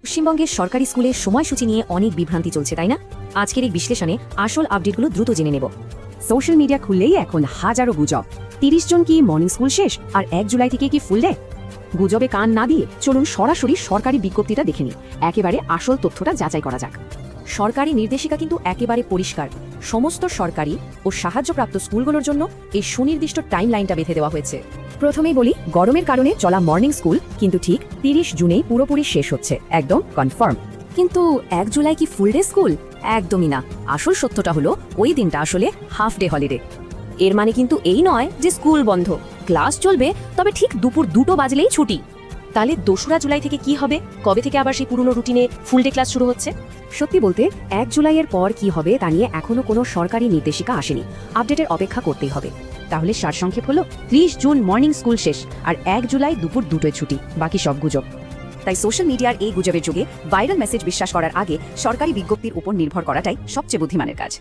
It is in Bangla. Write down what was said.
পশ্চিমবঙ্গের সরকারি স্কুলের সময়সূচি নিয়ে অনেক বিভ্রান্তি চলছে, তাই না? আজকের এই বিশ্লেষণে আসল আপডেটগুলো দ্রুত জেনে নেব। সোশ্যাল মিডিয়া খুললেই এখন হাজারো গুজব। 30 জন কি মর্নিং স্কুল শেষ আর 1 জুলাই থেকে কি ফুল ডে? গুজবে কান না দিয়ে চলুন সরাসরি সরকারি বিজ্ঞপ্তিটা দেখে নিই, একেবারে আসল তথ্যটা যাচাই করা যাক। সরকারি নির্দেশিকা কিন্তু একেবারে পরিষ্কার। সমস্ত সরকারি ও সাহায্যপ্রাপ্ত স্কুলগুলোর জন্য এই সুনির্দিষ্ট টাইমলাইনটা বেঁধে দেওয়া হয়েছে। প্রথমেই বলি, গরমের কারণে চলা মর্নিং স্কুল কিন্তু ঠিক 30 জুনেই পুরোপুরি শেষ হচ্ছে, একদম কনফার্ম। কিন্তু 1 জুলাই কি ফুল ডে স্কুল? একদমই না। আসল সত্যটা হলো ওই দিনটা আসলে হাফ ডে হলিডে। এর মানে কিন্তু এই নয় যে স্কুল বন্ধ, ক্লাস চলবে, তবে ঠিক দুপুর 2টো বাজলেই ছুটি। তাহলে 2রা জুলাই থেকে কি হবে? কবে থেকে আবার সেই পুরনো রুটিনে ফুল ডে ক্লাস শুরু হচ্ছে? সত্যি বলতে 1 জুলাইয়ের পর কি হবে তা নিয়ে এখনো কোনো সরকারি নির্দেশিকা আসেনি। আপডেটের অপেক্ষা করতেই হবে। তাহলে সারসংক্ষেপ হলো, 30 জুন মর্নিং স্কুল শেষ আর 1 জুলাই দুপুর 2টোয় ছুটি, বাকি সব গুজব। তাই সোশ্যাল মিডিয়ার এই গুজবের যুগে ভাইরাল মেসেজ বিশ্বাস করার আগে সরকারি বিজ্ঞপ্তির উপর নির্ভর করাটাই সবচেয়ে বুদ্ধিমানের কাজ।